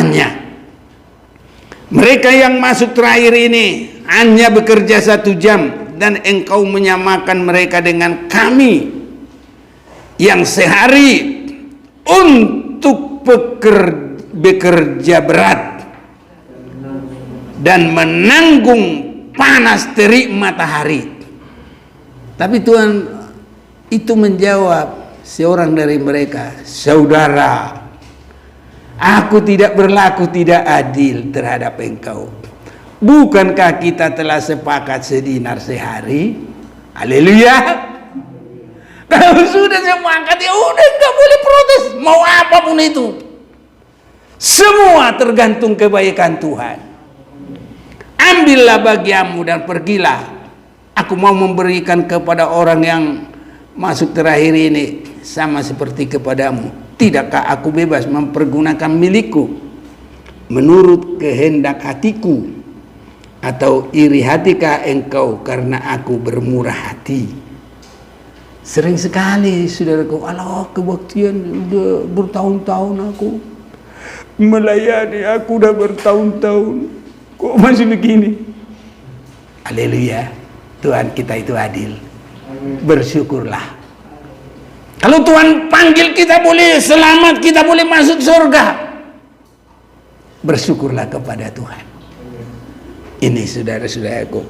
firman-Nya. Mereka yang masuk terakhir ini hanya bekerja 1 jam, dan Engkau menyamakan mereka dengan kami yang sehari untuk bekerja berat dan menanggung panas terik matahari. Tapi Tuhan itu menjawab seorang dari mereka, saudara, aku tidak berlaku tidak adil terhadap engkau. Bukankah kita telah sepakat sedinar sehari? Haleluya. Kalau sudah sepakat, ya udah, nggak boleh protes. Mau apapun itu, semua tergantung kebaikan Tuhan. Ambillah bagianmu dan pergilah. Aku mau memberikan kepada orang yang masuk terakhir ini sama seperti kepadamu. Tidakkah aku bebas mempergunakan milikku menurut kehendak hatiku? Atau iri hatikah engkau karena aku bermurah hati? Sering sekali saudaraku, Allah kebaktian udah bertahun-tahun aku melayani, aku udah bertahun-tahun, kok masih begini? Haleluya, Tuhan kita itu adil. Bersyukurlah. Kalau Tuhan panggil kita boleh selamat, kita boleh masuk surga, bersyukurlah kepada Tuhan. Ini saudara-saudaraku.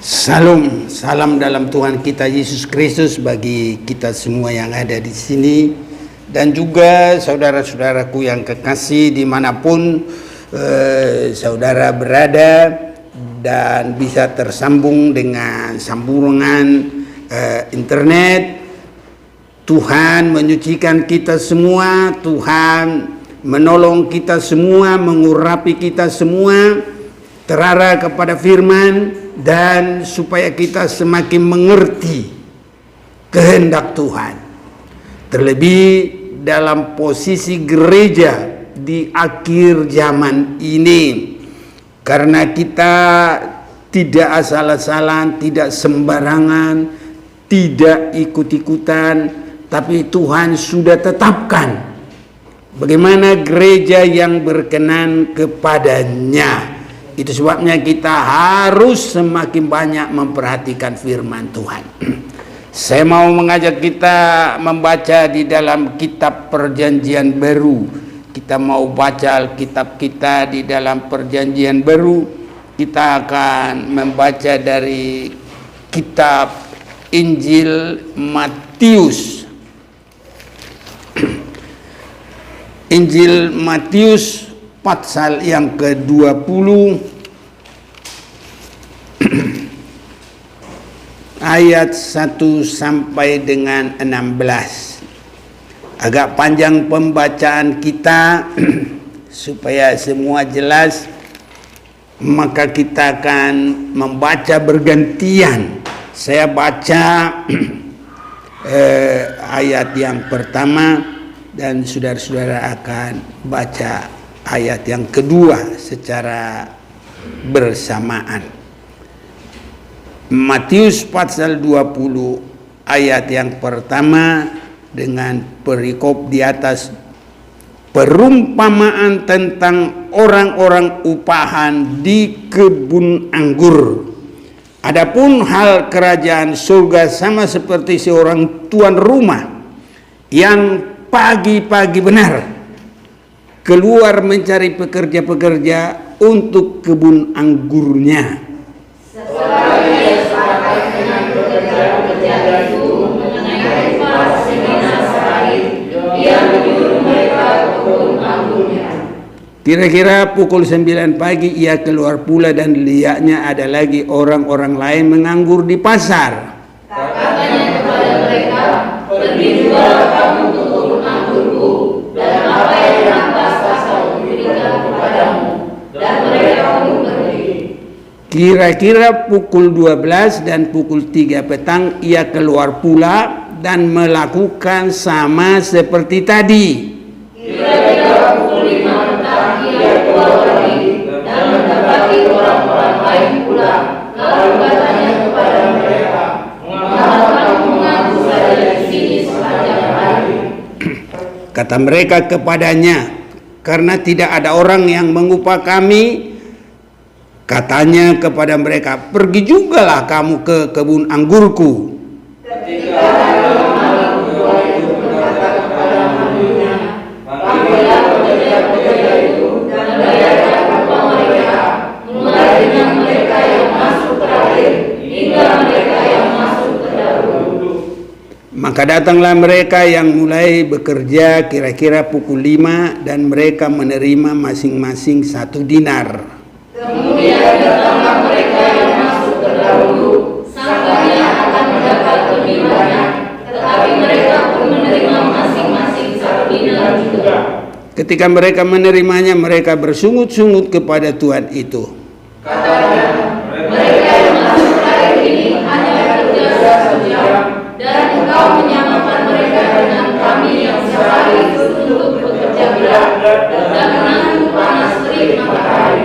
Salam dalam Tuhan kita Yesus Kristus bagi kita semua yang ada di sini, dan juga saudara-saudaraku yang kekasih dimanapun saudara berada dan bisa tersambung dengan sambungan internet. Tuhan menyucikan kita semua, Tuhan menolong kita semua, mengurapi kita semua, terarah kepada firman, dan supaya kita semakin mengerti kehendak Tuhan. Terlebih dalam posisi gereja di akhir zaman ini, karena kita tidak asal-asalan, tidak sembarangan, tidak ikut-ikutan, tapi Tuhan sudah tetapkan bagaimana gereja yang berkenan kepadanya. Itu sebabnya kita harus semakin banyak memperhatikan firman Tuhan. Saya mau mengajak kita membaca di dalam kitab Perjanjian Baru. Kita mau baca Alkitab kita di dalam Perjanjian Baru. Kita akan membaca dari kitab Injil Matius. Injil Matius pasal yang ke-20 ayat 1 sampai dengan 16. Agak panjang pembacaan kita supaya semua jelas, maka kita akan membaca bergantian. Saya baca ayat yang pertama dan saudara-saudara akan baca ayat yang kedua secara bersamaan. Matius pasal 20 ayat yang pertama dengan perikop di atas, perumpamaan tentang orang-orang upahan di kebun anggur. Adapun hal kerajaan surga sama seperti seorang tuan rumah yang pagi-pagi benar keluar mencari pekerja-pekerja untuk kebun anggurnya. Setelah ia sepakat dengan pekerja-pekerja itu mengenai upah sedinar sehari, ia menyuruh mereka ke kebun anggurnya. Kira-kira pukul 9 pagi ia keluar pula, dan lihatnya ada lagi orang-orang lain menganggur di pasar. Katanya kepada mereka, pergi jualah kamu ke kebun anggurku, dan apa yang nampas asal diberikan kepadamu. Dan mereka pun pergi. Kira-kira pukul 12 dan pukul 3 petang ia keluar pula dan melakukan sama seperti tadi. Kira-kira pukul 5 petang ia keluar lagi dan mendapati orang-orang lain pula. Lalu katanya kepada mereka, mengapa kamu mengaku saja di sini sepanjang hari? Kata mereka kepadanya, karena tidak ada orang yang mengupah kami. Katanya kepada mereka, pergi jugalah kamu ke kebun anggurku. Ketika orang tua itu berkata kepada mantunya, panggillah pekerja-pekerja itu dan bayarkan upah mereka, mulai dengan mereka yang masuk terakhir hingga mereka yang masuk terdahulu. Maka datanglah mereka yang mulai bekerja kira-kira pukul 5 dan mereka menerima masing-masing 1 dinar. Kemudian datanglah mereka yang masuk terdahulu, sangkanya akan mendapat lebih banyak, tetapi mereka pun menerima masing-masing 1 dinar juga. Ketika mereka menerimanya, mereka bersungut-sungut kepada Tuhan itu. Katanya, mereka yang masuk terakhir ini hanya bekerja 1 jam, dan engkau menyamakan mereka dengan kami yang sehari untuk bekerja berat dan menanggung panas terik matahari.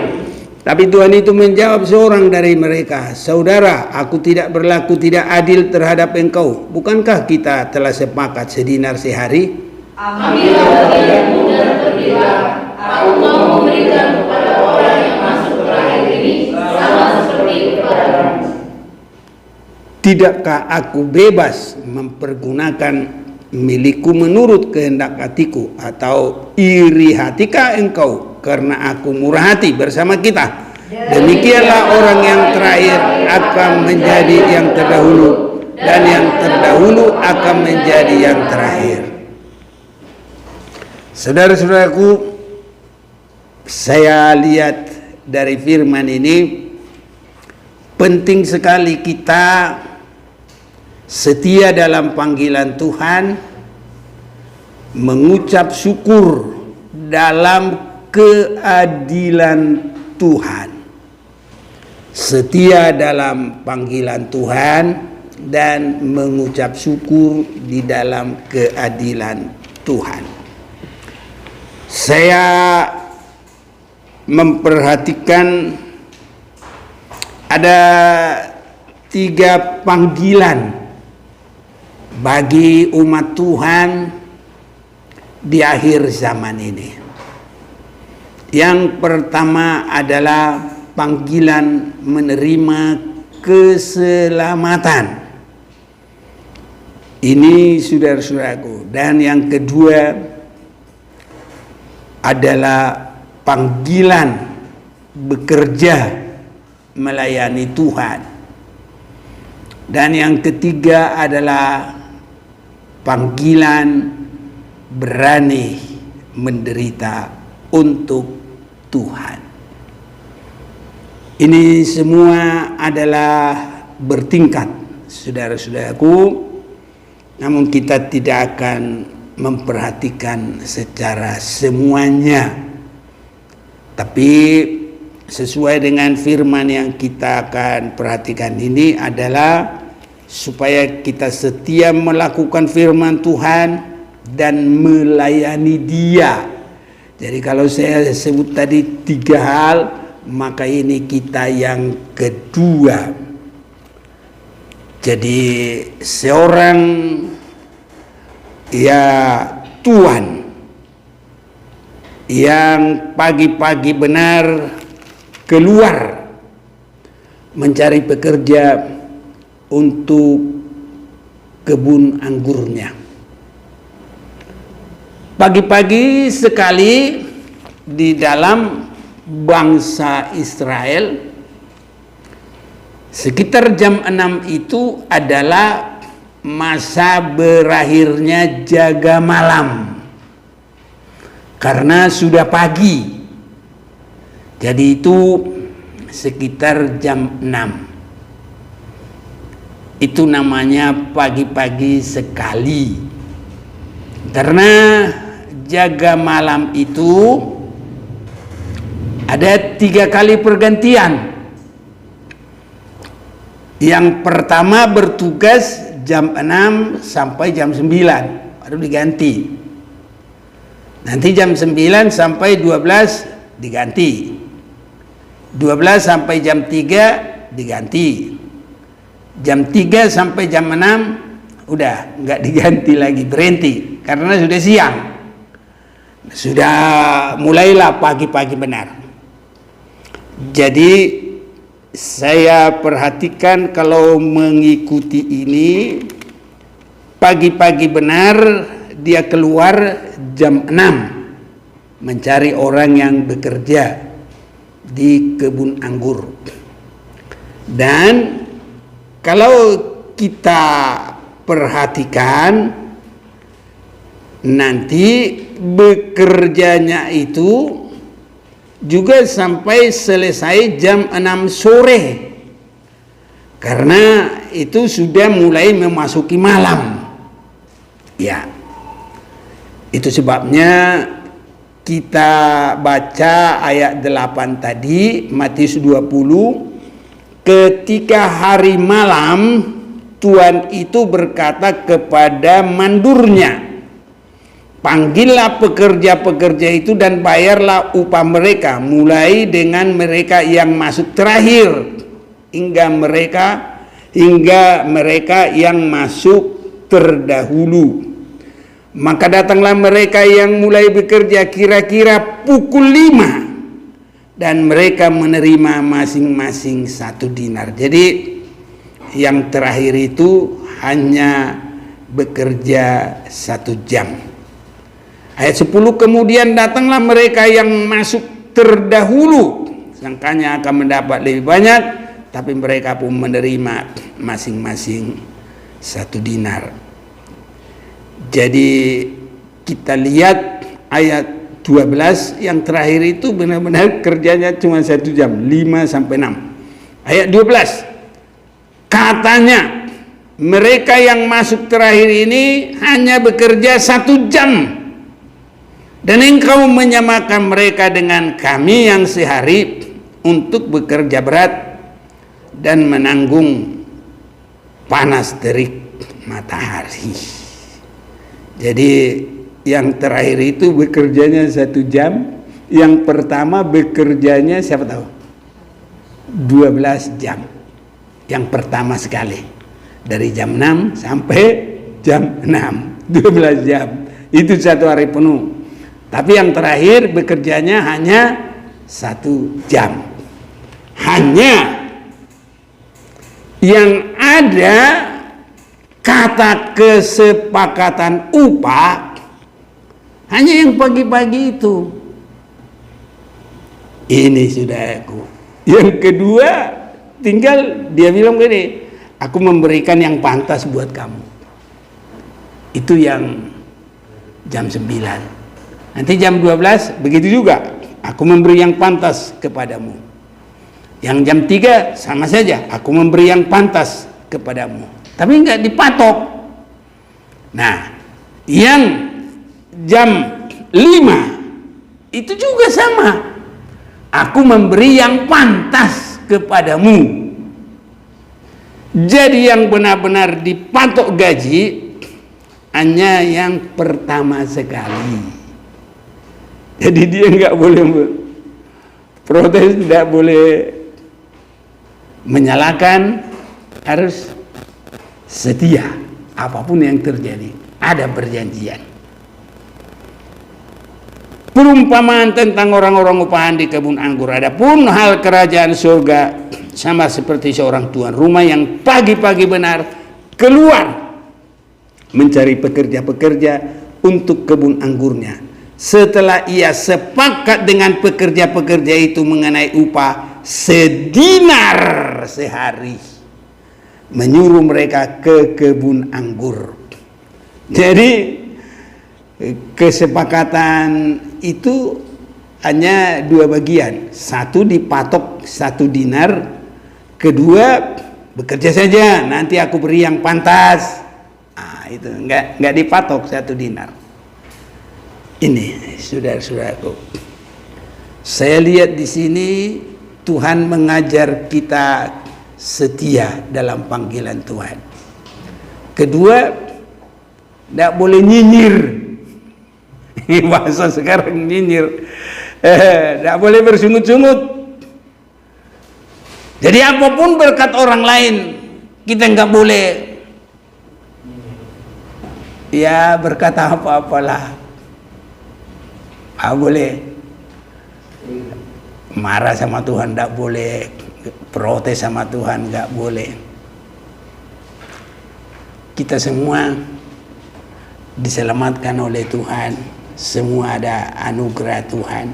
Tapi Tuhan itu menjawab seorang dari mereka, saudara, aku tidak berlaku tidak adil terhadap engkau. Bukankah kita telah sepakat sedinar sehari? Ambillah bagianmu dan pergilah. Aku mau memberikan kepada orang yang masuk terakhir ini sama seperti kepadamu. Tidakkah aku bebas mempergunakan milikku menurut kehendak hatiku, atau iri hatikah engkau karena aku murah hati bersama kita? Demikianlah orang yang terakhir akan menjadi yang terdahulu, dan yang terdahulu akan menjadi yang terakhir. Saudara-saudaraku, saya lihat dari firman ini penting sekali kita setia dalam panggilan Tuhan, mengucap syukur dalam keadilan Tuhan, setia dalam panggilan Tuhan dan mengucap syukur di dalam keadilan Tuhan. Saya memperhatikan ada 3 panggilan bagi umat Tuhan di akhir zaman ini. Yang pertama adalah panggilan menerima keselamatan. Ini saudara-saudaraku. Dan yang kedua adalah panggilan bekerja melayani Tuhan. Dan yang ketiga adalah panggilan berani menderita untuk Tuhan. Ini semua adalah bertingkat, saudara-saudaraku. Namun kita tidak akan memperhatikan secara semuanya. Tapi sesuai dengan firman yang kita akan perhatikan ini adalah supaya kita setia melakukan firman Tuhan dan melayani Dia. Jadi kalau saya sebut tadi 3 hal, maka ini kita yang kedua. Jadi seorang Tuhan yang pagi-pagi benar keluar mencari pekerja untuk kebun anggurnya. Pagi-pagi sekali di dalam bangsa Israel, sekitar jam 6 itu adalah masa berakhirnya jaga malam, karena sudah pagi. Jadi itu sekitar jam 6. Itu namanya pagi-pagi sekali. Karena jaga malam itu ada 3 kali pergantian. Yang pertama bertugas jam 6 sampai jam 9, baru diganti. Nanti jam 9 sampai 12 diganti. 12 sampai jam 3 diganti. Jam 3 sampai jam 6 udah nggak diganti lagi, berhenti karena sudah siang. Sudah mulailah pagi-pagi benar. Jadi saya perhatikan kalau mengikuti ini, pagi-pagi benar dia keluar jam 6 mencari orang yang bekerja di kebun anggur. Dan kalau kita perhatikan, nanti bekerjanya itu juga sampai selesai jam 6 sore, karena itu sudah mulai memasuki malam. Ya, itu sebabnya kita baca ayat 8 tadi, Matius 20, ketika hari malam Tuhan itu berkata kepada mandurnya, panggillah pekerja-pekerja itu dan bayarlah upah mereka, mulai dengan mereka yang masuk terakhir hingga mereka yang masuk terdahulu. Maka datanglah mereka yang mulai bekerja kira-kira pukul 5 dan mereka menerima masing-masing 1 dinar. Jadi yang terakhir itu hanya bekerja 1 jam. Ayat 10, kemudian datanglah mereka yang masuk terdahulu, sangkanya akan mendapat lebih banyak, tapi mereka pun menerima masing-masing 1 dinar. Jadi kita lihat ayat 12 yang terakhir itu benar-benar kerjanya cuma 1 jam, 5 sampai 6. Ayat 12 katanya mereka yang masuk terakhir ini hanya bekerja 1 jam. Dan engkau menyamakan mereka dengan kami yang sehari untuk bekerja berat dan menanggung panas terik matahari. Jadi yang terakhir itu bekerjanya 1 jam, yang pertama bekerjanya siapa tahu? 12 jam. Yang pertama sekali dari jam 6 sampai jam 6, 12 jam. Itu 1 hari penuh. Tapi yang terakhir bekerjanya hanya 1 jam. Hanya yang ada kata kesepakatan upah hanya yang pagi-pagi itu. Ini saudaraku. Yang kedua, tinggal dia bilang begini, aku memberikan yang pantas buat kamu. Itu yang jam 9. Nanti jam 12 begitu juga, aku memberi yang pantas kepadamu. Yang jam 3 sama saja, aku memberi yang pantas kepadamu. Tapi enggak dipatok. Nah, yang jam 5 itu juga sama, aku memberi yang pantas kepadamu. Jadi yang benar-benar dipatok gaji hanya yang pertama sekali. Jadi dia nggak boleh protes, tidak boleh menyalahkan, harus setia apapun yang terjadi. Ada perjanjian. Perumpamaan tentang orang-orang upahan di kebun anggur. Adapun hal kerajaan surga sama seperti seorang tuan rumah yang pagi-pagi benar keluar mencari pekerja-pekerja untuk kebun anggurnya. Setelah ia sepakat dengan pekerja-pekerja itu mengenai upah 1 dinar sehari, menyuruh mereka ke kebun anggur. Jadi kesepakatan itu hanya 2 bagian. 1 dipatok 1 dinar, kedua bekerja saja, nanti aku beri yang pantas. Itu enggak dipatok 1 dinar. Ini saudara-saudaraku, saya lihat di sini Tuhan mengajar kita setia dalam panggilan Tuhan. Kedua, tidak boleh nyinyir. Bahasa sekarang nyinyir, tidak boleh bersungut-sungut. Jadi apapun berkat orang lain, kita nggak boleh ya berkata apa-apalah. Boleh marah sama Tuhan, tidak boleh protes sama Tuhan, nggak boleh. Kita semua diselamatkan oleh Tuhan, semua ada anugerah Tuhan.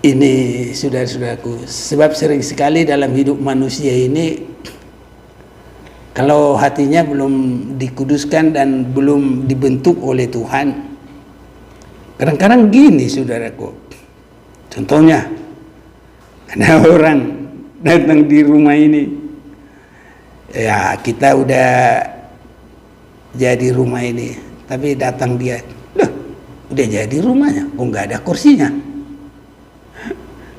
Ini saudara-saudaraku, sebab sering sekali dalam hidup manusia ini, kalau hatinya belum dikuduskan dan belum dibentuk oleh Tuhan, kadang-kadang gini saudaraku. Contohnya, ada orang datang di rumah ini, ya kita udah jadi rumah ini, tapi datang dia, loh udah jadi rumahnya, kok nggak ada kursinya?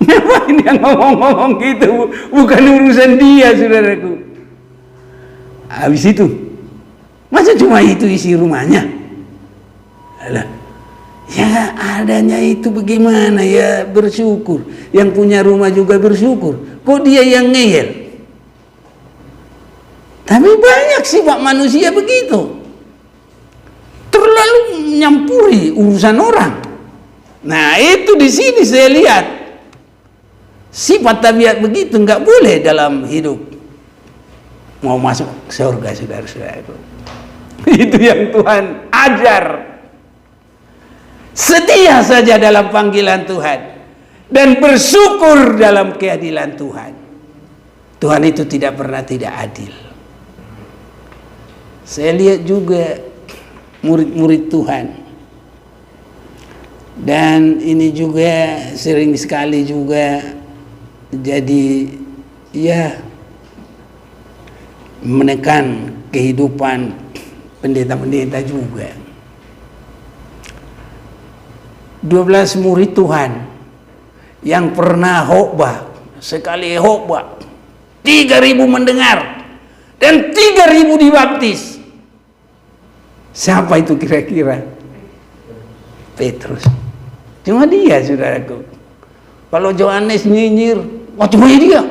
Ngapain dia ngomong-ngomong gitu? Bukan urusan dia, saudaraku. Habis itu, masa cuma itu isi rumahnya? Alah, ya adanya itu bagaimana ya, bersyukur. Yang punya rumah juga bersyukur. Kok dia yang ngeyel? Tapi banyak sifat manusia begitu, terlalu menyampuri urusan orang. Nah itu di sini saya lihat sifat tabiat begitu nggak boleh dalam hidup mau masuk surga, saudara-saudara. Itu yang Tuhan ajar. Setia saja dalam panggilan Tuhan dan bersyukur dalam keadilan Tuhan. Tuhan itu tidak pernah tidak adil. Saya lihat juga murid-murid Tuhan, dan ini juga sering sekali juga jadi ya menekan kehidupan pendeta-pendeta juga. 12 murid Tuhan yang pernah khotbah, sekali khotbah 3.000 mendengar dan 3.000 dibaptis. Siapa itu kira-kira? Petrus. Cuma dia, saudaraku. Kalau Yohanes nyinyir, wah cuma dia.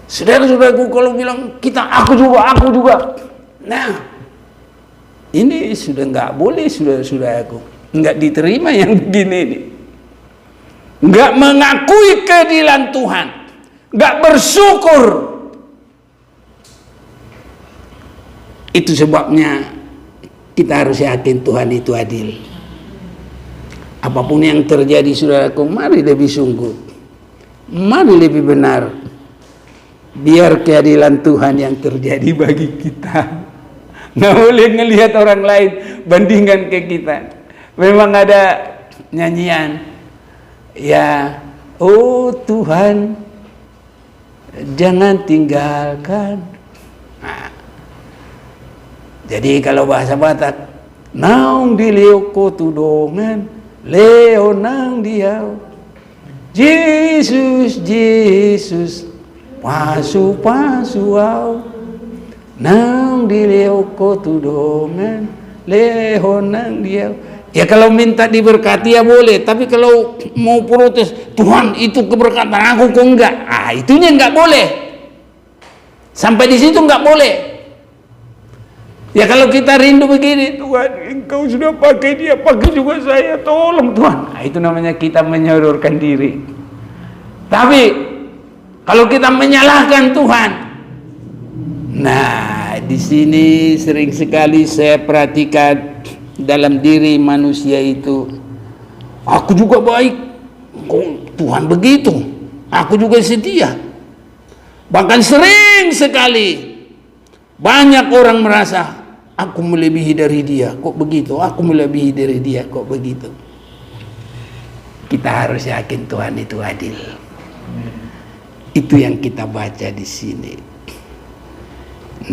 Saudara-saudaraku kalau bilang kita aku juga. Nah, ini sudah nggak boleh, saudara-saudaraku. Nggak diterima yang begini ini. Nggak mengakui keadilan Tuhan, nggak bersyukur. Itu sebabnya kita harus yakin Tuhan itu adil. Apapun yang terjadi, saudaraku, mari lebih sungguh, mari lebih benar. Biar keadilan Tuhan yang terjadi bagi kita. Nggak boleh ngelihat orang lain bandingkan ke kita. Memang ada nyanyian, ya, oh Tuhan, jangan tinggalkan. Nah, jadi kalau bahasa Batak, naung dilioko tudongan, leo nang diau, Yesus, pasu au, naung dilioko tudongan, leo nang diau. Ya kalau minta diberkati ya boleh, tapi kalau mau protes, Tuhan itu keberkatan aku kok enggak, itunya enggak boleh. Sampai di situ enggak boleh. Ya kalau kita rindu begini, Tuhan Engkau sudah pakai dia, pakai juga saya, tolong Tuhan. Itu namanya kita menyodorkan diri. Tapi kalau kita menyalahkan Tuhan, nah di sini sering sekali saya perhatikan dalam diri manusia itu, aku juga baik, kok Tuhan begitu, aku juga setia. Bahkan sering sekali banyak orang merasa aku melebihi dari dia, kok begitu, aku melebihi dari dia, kok begitu. Kita harus yakin Tuhan itu adil. Itu yang kita baca di sini.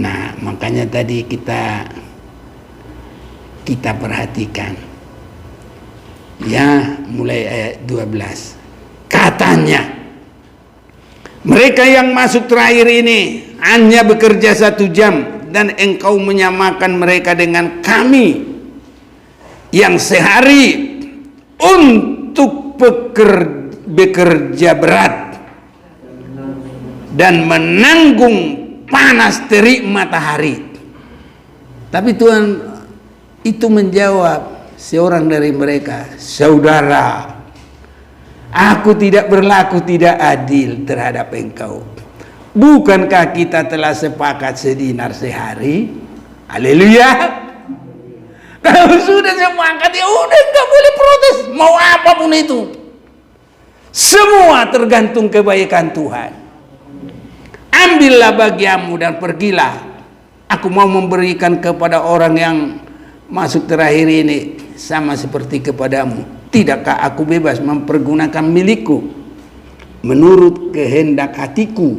Nah, makanya tadi kita perhatikan ya, mulai ayat 12 katanya, mereka yang masuk terakhir ini hanya bekerja 1 jam dan engkau menyamakan mereka dengan kami yang sehari untuk bekerja berat dan menanggung panas terik matahari. Tapi Tuhan itu menjawab, seorang dari mereka, "Saudara, aku tidak berlaku tidak adil terhadap engkau. Bukankah kita telah sepakat sedinar sehari?" Haleluya. Kalau sudah sepakat, ya udah, nggak boleh protes, mau apapun itu. Semua tergantung kebaikan Tuhan. Ambillah bagianmu dan pergilah. Aku mau memberikan kepada orang yang masuk terakhir ini sama seperti kepadamu. Tidakkah aku bebas mempergunakan milikku menurut kehendak hatiku?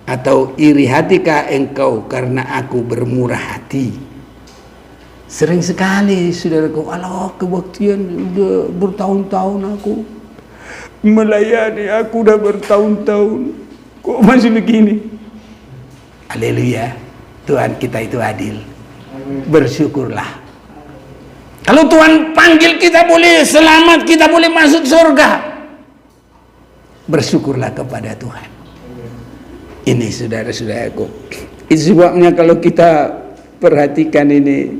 Atau iri hatikah engkau karena aku bermurah hati? Sering sekali saudaraku, Allah kebaktian udah bertahun-tahun aku melayani, aku udah bertahun-tahun kok masih begini. Haleluya, Tuhan kita itu adil. Bersyukurlah. Kalau Tuhan panggil kita boleh selamat, kita boleh masuk surga, bersyukurlah kepada Tuhan. Ini saudara-saudaraku, itu sebabnya kalau kita perhatikan ini,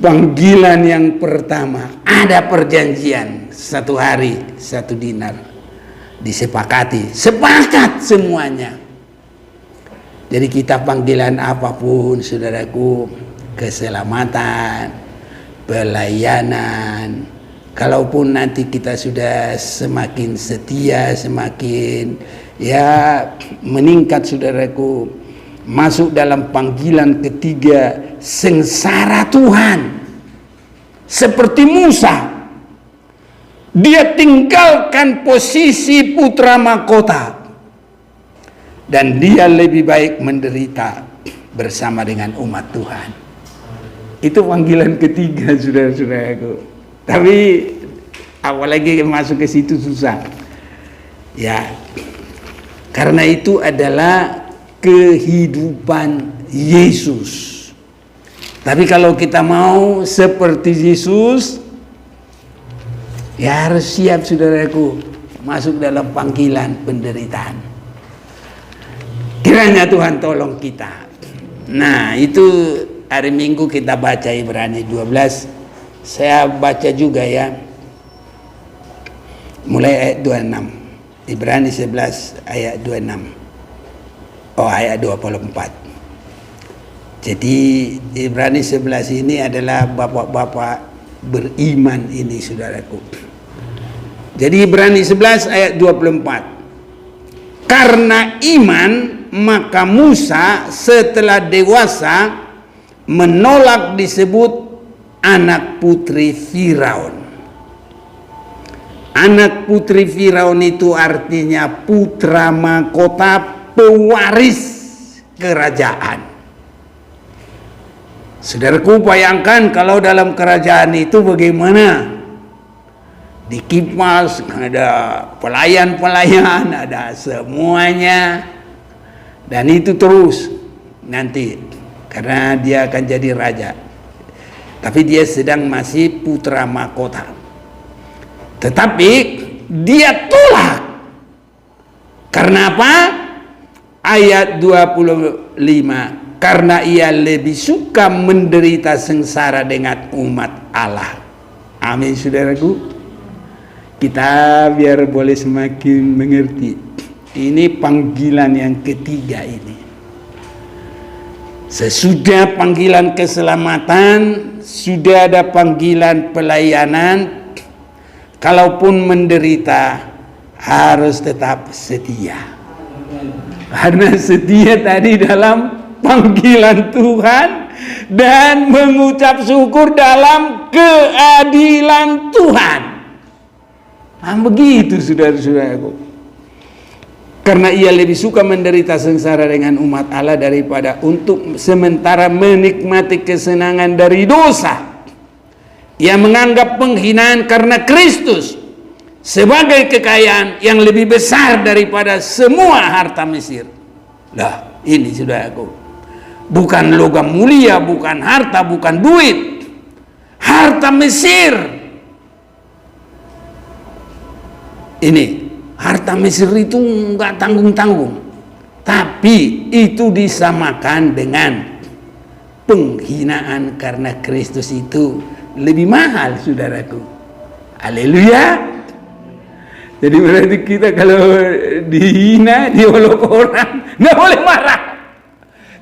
panggilan yang pertama, ada perjanjian 1 hari 1 dinar, disepakati, sepakat semuanya. Jadi kita panggilan apapun saudaraku, keselamatan, pelayanan, kalaupun nanti kita sudah semakin setia, semakin meningkat saudaraku, masuk dalam panggilan ketiga, sengsara Tuhan. Seperti Musa, dia tinggalkan posisi putra mahkota dan dia lebih baik menderita bersama dengan umat Tuhan. Itu panggilan ketiga saudara-saudaraku. Tapi apalagi masuk ke situ susah. Ya, karena itu adalah kehidupan Yesus. Tapi kalau kita mau seperti Yesus, ya harus siap saudaraku masuk dalam panggilan penderitaan. Kiranya Tuhan tolong kita. Nah, itu hari Minggu kita baca Ibrani 12. Saya baca juga ya, mulai ayat 26. Ibrani 11 ayat 26. Ayat 24. Jadi Ibrani 11 ini adalah bapak-bapak beriman ini saudaraku. Jadi Ibrani 11 ayat 24. Karena iman maka Musa setelah dewasa menolak disebut anak putri Firaun. Anak putri Firaun itu artinya putra mahkota, pewaris kerajaan. Saudaraku, bayangkan kalau dalam kerajaan itu bagaimana? Di kipas ada pelayan-pelayan, ada semuanya. Dan itu terus nanti, karena dia akan jadi raja. Tapi dia sedang masih putra mahkota. Tetapi dia tolak. Karena apa? Ayat 25. Karena ia lebih suka menderita sengsara dengan umat Allah. Amin saudaraku. Kita biar boleh semakin mengerti. Ini panggilan yang ketiga ini. Sesudah panggilan keselamatan, sudah ada panggilan pelayanan. Kalaupun menderita, harus tetap setia. Karena setia tadi dalam panggilan Tuhan dan mengucap syukur dalam keadilan Tuhan. Nah, begitu saudara-saudaraku. Karena ia lebih suka menderita sengsara dengan umat Allah daripada untuk sementara menikmati kesenangan dari dosa. Ia menganggap penghinaan karena Kristus sebagai kekayaan yang lebih besar daripada semua harta Mesir. Lah, ini saudaraku, bukan logam mulia, bukan harta, bukan duit, harta Mesir. Ini harta Mesir itu enggak tanggung-tanggung, tapi itu disamakan dengan penghinaan karena Kristus itu lebih mahal, saudaraku. Haleluya. Jadi berarti kita kalau dihina, diolok orang, nggak boleh marah.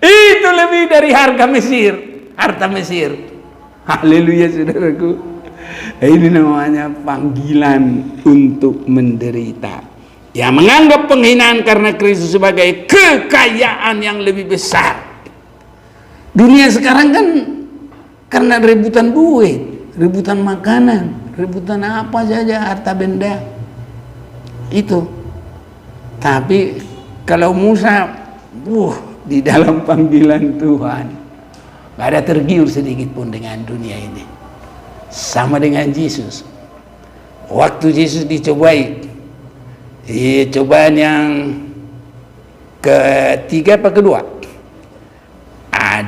Itu lebih dari harta Mesir. Haleluya, saudaraku. Ini namanya panggilan untuk menderita. Ya, menganggap penghinaan karena Kristus sebagai kekayaan yang lebih besar. Dunia sekarang kan karena rebutan duit, rebutan makanan, rebutan apa saja, harta benda. Itu. Tapi kalau Musa di dalam panggilan Tuhan, gak ada tergiur sedikit pun dengan dunia ini. Sama dengan Yesus. Waktu Yesus dicobai, cobaan yang ketiga apa kedua,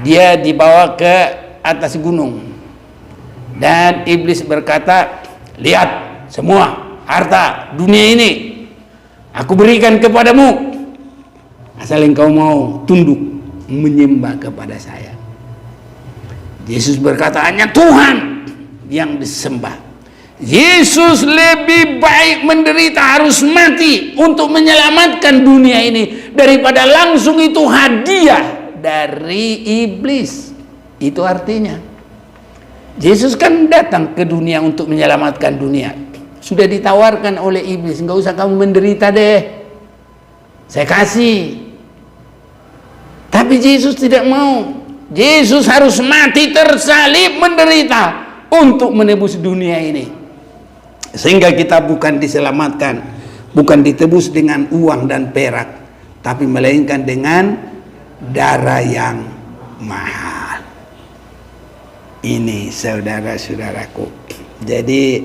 dia dibawa ke atas gunung dan iblis berkata, lihat semua harta dunia ini aku berikan kepadamu asal engkau mau tunduk menyembah kepada saya. Yesus berkata, hanya Tuhan yang disembah. Yesus lebih baik menderita, harus mati untuk menyelamatkan dunia ini daripada langsung itu hadiah dari iblis. Itu artinya Yesus kan datang ke dunia untuk menyelamatkan dunia. Sudah ditawarkan oleh iblis, nggak usah kamu menderita deh, saya kasih. Tapi Yesus tidak mau. Yesus harus mati, tersalib, menderita untuk menebus dunia ini. Sehingga kita bukan diselamatkan, bukan ditebus dengan uang dan perak, tapi melainkan dengan darah yang mahal. Ini saudara-saudaraku. Jadi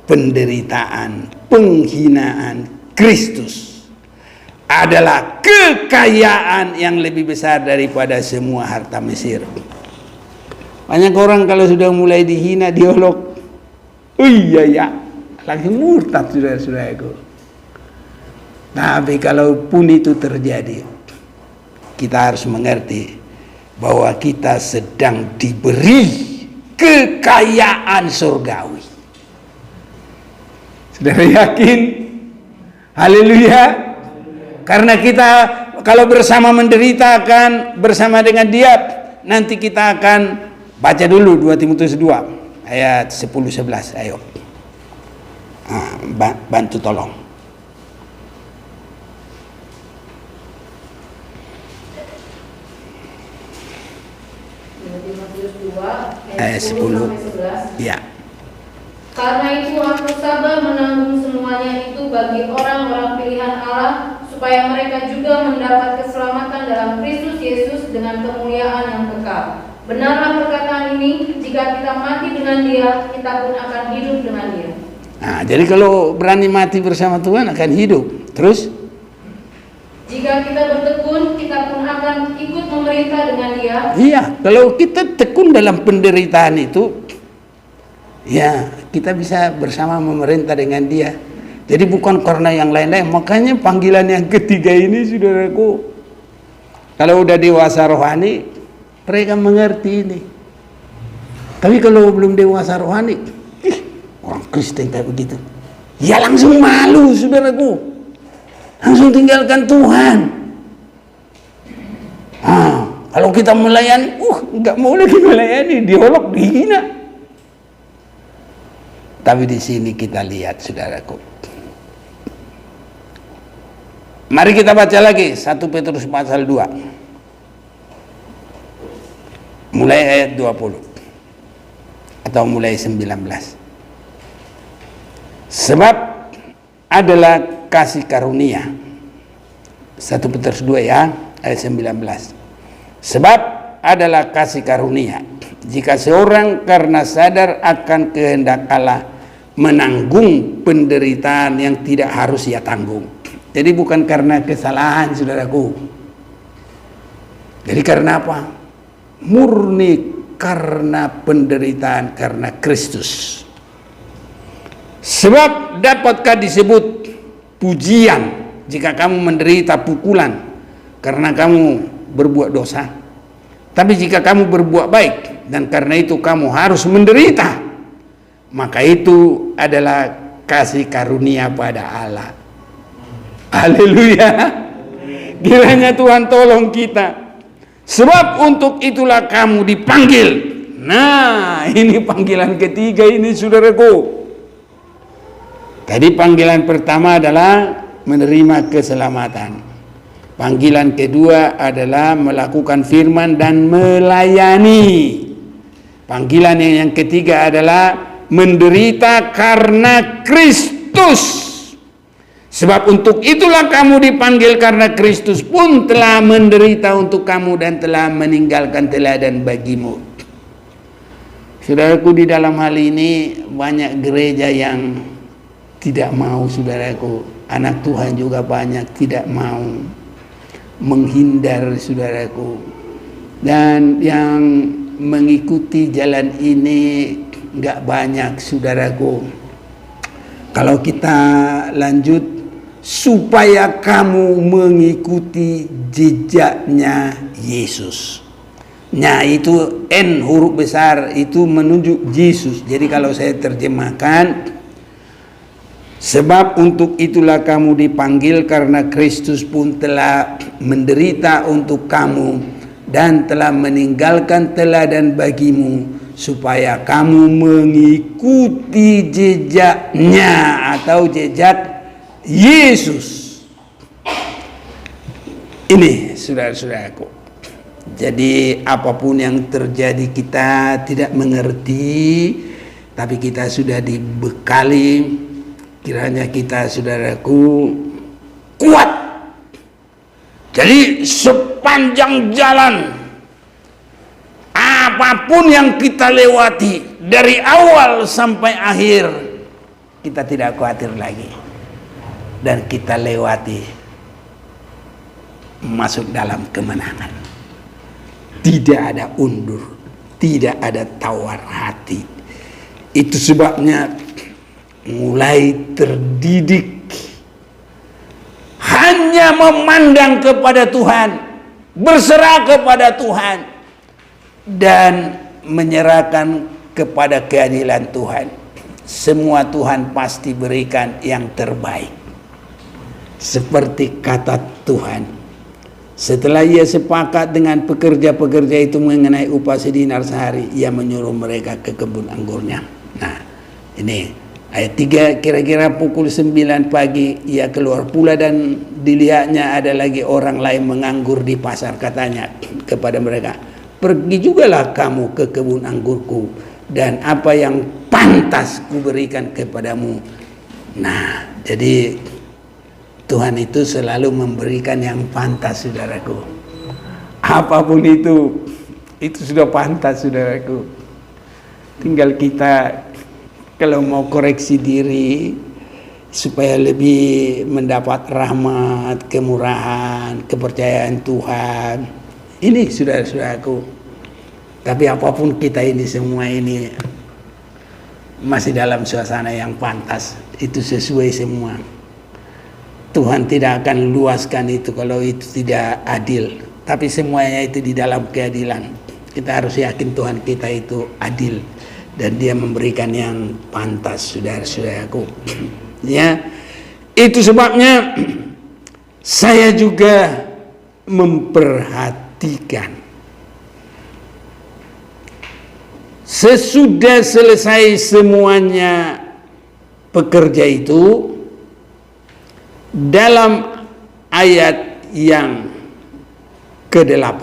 penderitaan, penghinaan Kristus adalah kekayaan yang lebih besar daripada semua harta Mesir. Banyak orang kalau sudah mulai dihina, diolok, iya, langsung murtad, saudara-saudaraku. Tapi kalaupun itu terjadi, kita harus mengerti bahwa kita sedang diberi kekayaan surgawi. Saudara yakin? Haleluya. Karena kita kalau bersama menderita akan bersama dengan Dia. Nanti kita akan baca dulu 2 Timotius 2 ayat 10-11. Ayo, bantu tolong. Timotius 2 ayat 10. Ya. Karena itu aku sabar menanggung semuanya itu bagi orang-orang pilihan Allah, supaya mereka juga mendapat keselamatan dalam Kristus Yesus dengan kemuliaan yang kekal. Benarlah perkataan ini, jika kita mati dengan Dia, kita pun akan hidup dengan Dia. Nah, jadi kalau berani mati bersama Tuhan akan hidup. Terus? Jika kita bertekun, kita pun akan ikut memerintah dengan Dia. Iya, kalau kita tekun dalam penderitaan itu, ya kita bisa bersama memerintah dengan Dia. Jadi bukan karena yang lain-lain. Makanya panggilan yang ketiga ini, saudaraku, kalau udah dewasa rohani, mereka mengerti ini. Tapi kalau belum dewasa rohani, orang Kristen kayak begitu, ya langsung malu, saudaraku, langsung tinggalkan Tuhan. Kalau kita melayani, nggak mau lagi melayani, diolok, dihina. Tapi di sini kita lihat, saudaraku. Mari kita baca lagi 1 Petrus pasal 2. Mulai ayat 20 atau mulai 19. Sebab adalah kasih karunia. 1 Petrus 2 ya, ayat 19. Sebab adalah kasih karunia, jika seorang karena sadar akan kehendak Allah menanggung penderitaan yang tidak harus ia tanggung. Jadi bukan karena kesalahan, saudaraku. Jadi karena apa? Murni karena penderitaan karena Kristus. Sebab dapatkah disebut pujian jika kamu menderita pukulan karena kamu berbuat dosa? Tapi jika kamu berbuat baik dan karena itu kamu harus menderita, maka itu adalah kasih karunia pada Allah. Haleluya. Kiranya Tuhan tolong kita. Sebab untuk itulah kamu dipanggil. Nah, ini panggilan ketiga ini, saudaraku. Tadi panggilan pertama adalah menerima keselamatan. Panggilan kedua adalah melakukan firman dan melayani. Panggilan yang ketiga adalah menderita karena Kristus. Sebab untuk itulah kamu dipanggil, karena Kristus pun telah menderita untuk kamu dan telah meninggalkan teladan bagimu. Saudaraku, di dalam hal ini banyak gereja yang tidak mau, saudaraku. Anak Tuhan juga banyak tidak mau, menghindar, saudaraku. Dan yang mengikuti jalan ini nggak banyak, saudaraku. Kalau kita lanjut, supaya kamu mengikuti jejaknya Yesus. Nah, itu N huruf besar itu menunjuk Yesus. Jadi kalau saya terjemahkan, sebab untuk itulah kamu dipanggil, karena Kristus pun telah menderita untuk kamu dan telah meninggalkan teladan bagimu, supaya kamu mengikuti jejaknya atau jejak Yesus. Ini saudara-saudaraku. Jadi apapun yang terjadi kita tidak mengerti, tapi kita sudah dibekali. Kiranya kita, saudaraku, kuat. Jadi sepanjang jalan, apapun yang kita lewati dari awal sampai akhir, kita tidak khawatir lagi. Dan kita lewati, masuk dalam kemenangan. Tidak ada undur, tidak ada tawar hati. Itu sebabnya mulai terdidik hanya memandang kepada Tuhan, berserah kepada Tuhan, dan menyerahkan kepada keadilan Tuhan. Semua Tuhan pasti berikan yang terbaik. Seperti kata Tuhan, setelah ia sepakat dengan pekerja-pekerja itu mengenai upah sedinar sehari, ia menyuruh mereka ke kebun anggurnya. Nah, ini ayat 3, kira-kira pukul 9 pagi ia keluar pula, dan dilihatnya ada lagi orang lain menganggur di pasar. Katanya kepada mereka, pergi jugalah kamu ke kebun anggurku, dan apa yang pantas kuberikan kepadamu. Nah, jadi Tuhan itu selalu memberikan yang pantas, saudaraku. Apapun itu sudah pantas, saudaraku. Tinggal kita kalau mau koreksi diri supaya lebih mendapat rahmat, kemurahan, kepercayaan Tuhan. Ini saudara-saudaraku. Tapi apapun kita ini, semua ini masih dalam suasana yang pantas. Itu sesuai semua. Tuhan tidak akan luaskan itu kalau itu tidak adil. Tapi semuanya itu di dalam keadilan. Kita harus yakin Tuhan kita itu adil, dan Dia memberikan yang pantas, saudara-saudaraku. Ya, itu sebabnya saya juga memperhatikan. Sesudah selesai semuanya pekerja itu, dalam ayat yang ke-8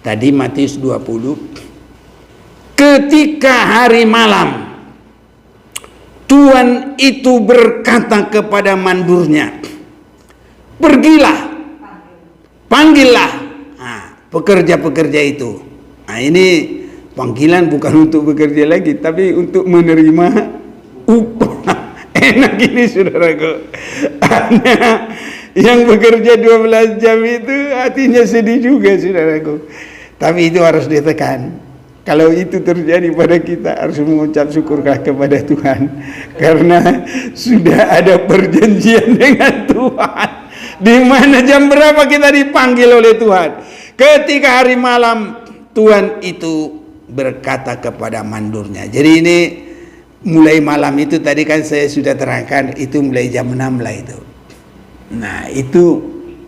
tadi Matius 20, ketika hari malam Tuhan itu berkata kepada mandurnya, pergilah, panggillah pekerja-pekerja itu. Nah, ini panggilan bukan untuk bekerja lagi, tapi untuk menerima upah. Enak ini, saudaraku. Hanya yang bekerja 12 jam itu hatinya sedih juga, saudaraku. Tapi itu harus ditekan. Kalau itu terjadi pada kita, harus mengucap syukurkah kepada Tuhan, karena sudah ada perjanjian dengan Tuhan. Di mana jam berapa kita dipanggil oleh Tuhan? Ketika hari malam Tuhan itu berkata kepada mandurnya. Jadi ini mulai malam itu tadi kan saya sudah terangkan, itu mulai jam 6 lah itu. Nah itu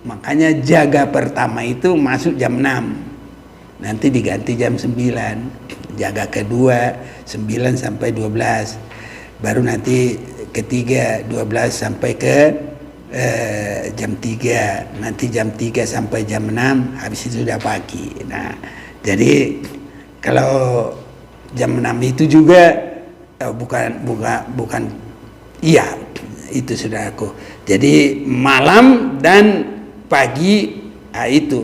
makanya jaga pertama itu masuk jam 6, nanti diganti jam 9, jaga kedua 9 sampai 12, baru nanti ketiga 12 sampai ke jam 3, nanti jam 3 sampai jam 6, habis itu sudah pagi. Nah jadi kalau jam 6 itu juga bukan iya, itu saudaraku. Jadi malam dan pagi itu.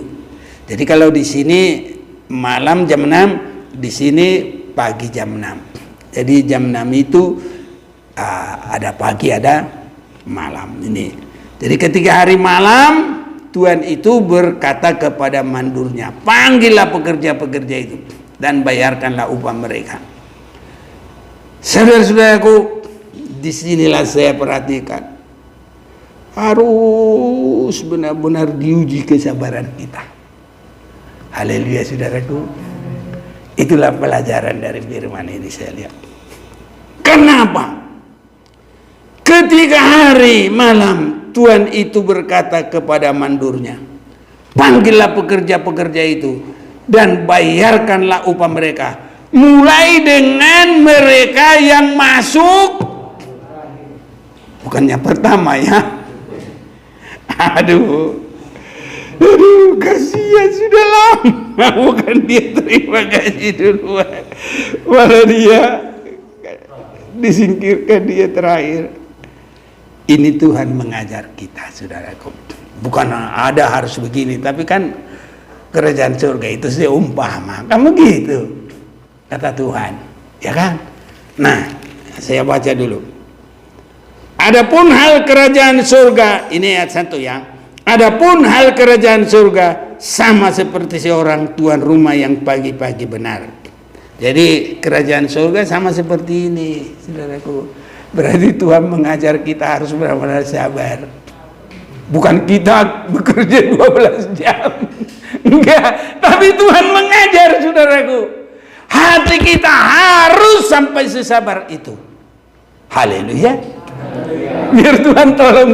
Jadi kalau di sini malam jam 6, di sini pagi jam 6. Jadi jam 6 itu ada pagi, ada malam ini. Jadi ketika hari malam, Tuhan itu berkata kepada mandurnya, panggillah pekerja-pekerja itu dan bayarkanlah upah mereka. Saudara-saudaraku, disinilah saya perhatikan, harus benar-benar diuji kesabaran kita. Haleluya saudaraku. Itulah pelajaran dari firman ini saya lihat. Kenapa? Ketika hari malam Tuhan itu berkata kepada mandurnya, panggillah pekerja-pekerja itu dan bayarkanlah upah mereka, mulai dengan mereka yang masuk, bukannya pertama ya. Aduh, kasihan sudah lama bukan dia terima gaji duluan, malah dia disingkirkan dia terakhir. Ini Tuhan mengajar kita saudaraku, bukan ada harus begini, tapi kan kerajaan surga itu seumpama kan begitu kata Tuhan, ya kan? Nah saya baca dulu. Adapun hal kerajaan surga, ini ayat 1 ya. Adapun hal kerajaan surga sama seperti seorang tuan rumah yang pagi-pagi benar. Jadi kerajaan surga sama seperti ini saudaraku. Berarti Tuhan mengajar kita harus benar-benar sabar. Bukan kita bekerja 12 jam. Enggak, tapi Tuhan mengajar saudaraku. Hati kita harus sampai sesabar itu. Haleluya. Biar Tuhan tolong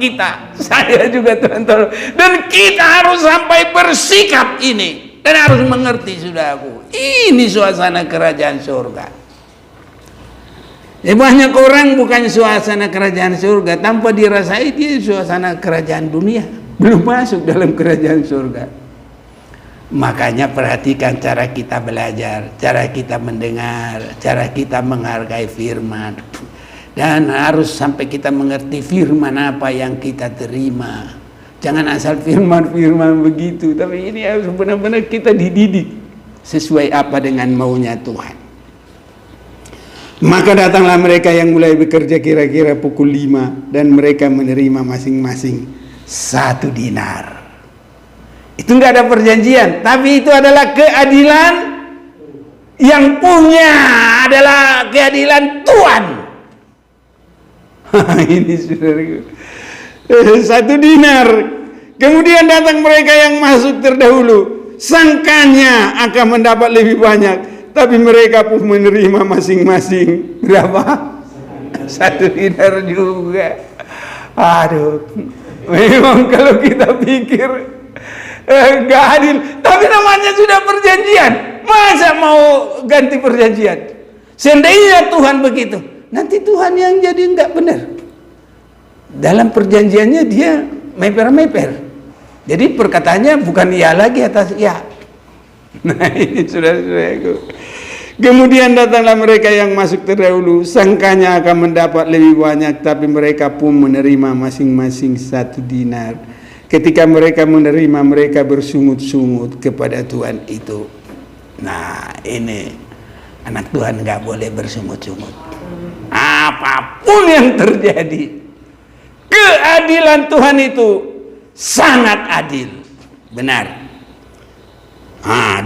kita. Saya juga Tuhan tolong. Dan kita harus sampai bersikap ini. Dan harus mengerti saudaraku. Ini suasana kerajaan surga. Banyak orang bukan suasana kerajaan surga, tanpa dirasai dia suasana kerajaan dunia, belum masuk dalam kerajaan surga. Makanya perhatikan cara kita belajar, cara kita mendengar, cara kita menghargai firman, dan harus sampai kita mengerti firman apa yang kita terima. Jangan asal firman-firman begitu, tapi ini harus benar-benar kita dididik sesuai apa dengan maunya Tuhan. Maka datanglah mereka yang mulai bekerja kira-kira pukul 5, dan mereka menerima masing-masing 1 dinar. Itu enggak ada perjanjian, tapi itu adalah keadilan yang punya, adalah keadilan Tuhan. Ini saudaraku, 1 dinar. Kemudian datang mereka yang masuk terdahulu, sangkanya akan mendapat lebih banyak, tapi mereka pun menerima masing-masing berapa? 1 dinar juga. Aduh, memang kalau kita pikir gak adil, tapi namanya sudah perjanjian, masa mau ganti perjanjian? Seandainya Tuhan begitu, nanti Tuhan yang jadi nggak benar. Dalam perjanjiannya dia meper-meper. Jadi perkataannya bukan iya lagi atas iya. Nah ini saudara-saudaraku. Kemudian datanglah mereka yang masuk terdahulu, sangkanya akan mendapat lebih banyak, tapi mereka pun menerima masing-masing 1 dinar. Ketika mereka menerima, mereka bersungut-sungut kepada Tuhan itu. Nah ini anak Tuhan nggak boleh bersungut-sungut. Apapun yang terjadi, keadilan Tuhan itu sangat adil, benar.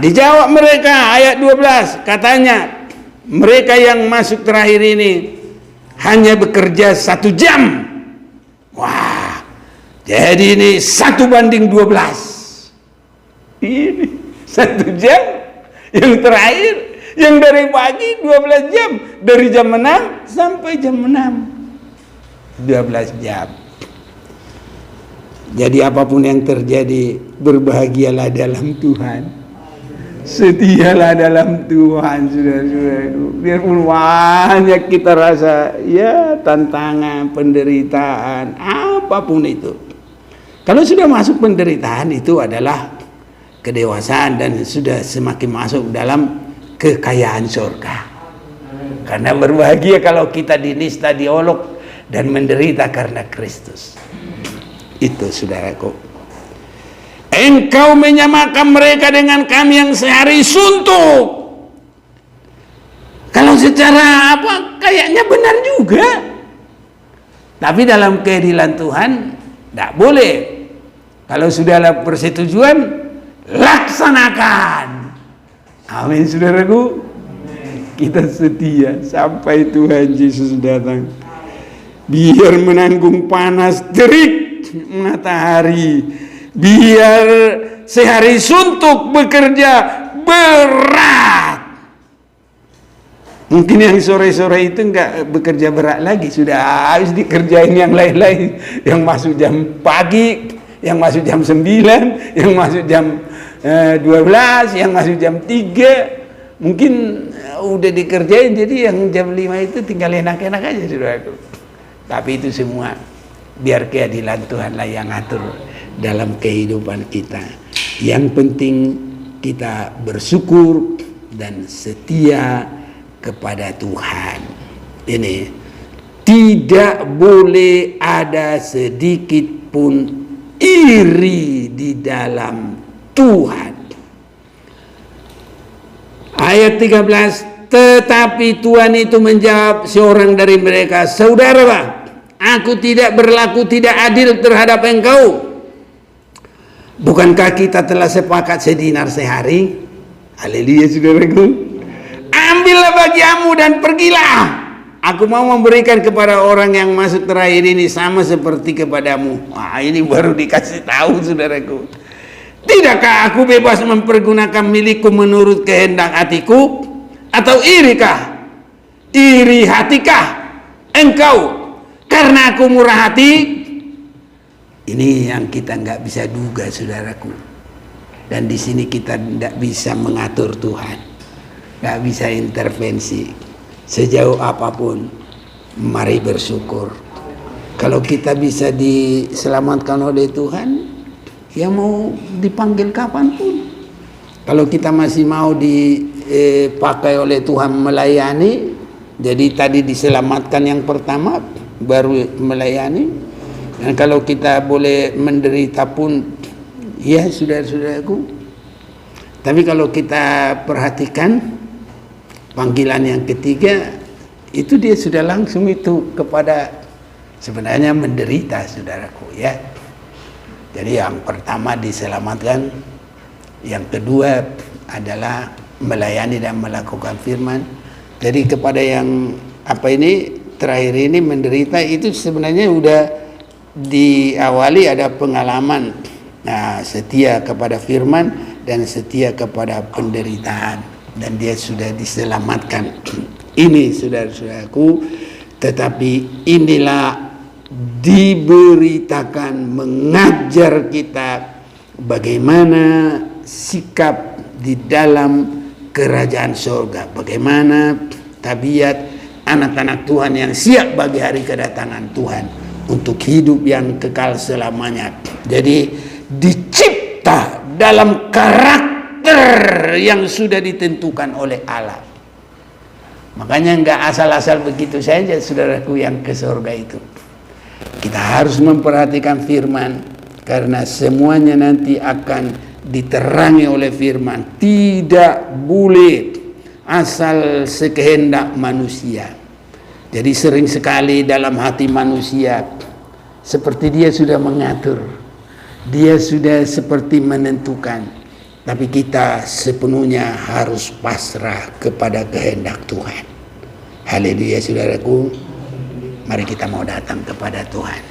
Dijawab mereka, ayat 12 katanya, mereka yang masuk terakhir ini hanya bekerja 1 jam. Wah, jadi ini 1:12. Ini 1 jam yang terakhir Yang dari pagi 12 jam, dari jam 6 sampai jam 6, 12 jam. Jadi apapun yang terjadi, berbahagialah dalam Tuhan, setialah dalam Tuhan, saudara-saudaraku. Biarpun banyak kita rasa ya tantangan, penderitaan, apapun itu. Kalau sudah masuk penderitaan, itu adalah kedewasaan dan sudah semakin masuk dalam kekayaan surga. Karena berbahagia kalau kita dinista, diolok dan menderita karena Kristus. Itu saudaraku. Engkau menyamakan mereka dengan kami yang sehari suntuk. Kalau secara kayaknya benar juga. Tapi dalam keadilan Tuhan tidak boleh. Kalau sudah ada persetujuan, laksanakan. Amin saudaraku. Kita setia sampai Tuhan Yesus datang. Biar menanggung panas terik matahari, biar sehari suntuk bekerja berat. Mungkin yang sore-sore itu enggak bekerja berat lagi, sudah habis dikerjain yang lain-lain, yang masuk jam pagi, yang masuk jam 9, yang masuk jam 12, yang masuk jam 3, mungkin udah dikerjain, jadi yang jam 5 itu tinggal enak-enak aja saudaraku. Tapi itu semua biar keadilan Tuhanlah yang atur dalam kehidupan kita. Yang penting kita bersyukur dan setia kepada Tuhan. Ini tidak boleh ada sedikit pun iri di dalam Tuhan. Ayat 13, tetapi Tuhan itu menjawab seorang dari mereka, saudara, aku tidak berlaku tidak adil terhadap engkau. Bukankah kita telah sepakat sedinar sehari? Haleluya saudaraku. Ambillah bagianmu dan pergilah. Aku mau memberikan kepada orang yang masuk terakhir ini sama seperti kepadamu. Wah, ini baru dikasih tahu saudaraku. Tidakkah aku bebas mempergunakan milikku menurut kehendak hatiku? Atau irikah? Iri hatikah engkau karena aku murah hati? Ini yang kita nggak bisa duga saudaraku. Dan di sini kita tidak bisa mengatur Tuhan, nggak bisa intervensi. Sejauh apapun, mari bersyukur. Kalau kita bisa diselamatkan oleh Tuhan, ya mau dipanggil kapanpun. Kalau kita masih mau dipakai oleh Tuhan melayani, jadi tadi diselamatkan yang pertama, baru melayani. Dan kalau kita boleh menderita pun, ya saudara-saudaraku. Tapi kalau kita perhatikan panggilan yang ketiga, itu dia sudah langsung itu kepada sebenarnya menderita saudaraku ya. Jadi yang pertama diselamatkan, yang kedua adalah melayani dan melakukan firman. Jadi kepada yang terakhir ini menderita, itu sebenarnya udah diawali ada pengalaman setia kepada firman dan setia kepada penderitaan, dan dia sudah diselamatkan. Ini saudara-saudaraku, tetapi inilah diberitakan mengajar kita bagaimana sikap di dalam kerajaan surga, bagaimana tabiat anak-anak Tuhan yang siap bagi hari kedatangan Tuhan untuk hidup yang kekal selamanya. Jadi dicipta dalam karakter yang sudah ditentukan oleh Allah. Makanya enggak asal-asal begitu saja saudaraku yang ke surga itu. Kita harus memperhatikan firman, karena semuanya nanti akan diterangi oleh firman. Tidak boleh asal sekehendak manusia. Jadi sering sekali dalam hati manusia seperti dia sudah mengatur, dia sudah seperti menentukan, tapi kita sepenuhnya harus pasrah kepada kehendak Tuhan. Haleluya saudaraku, mari kita mau datang kepada Tuhan.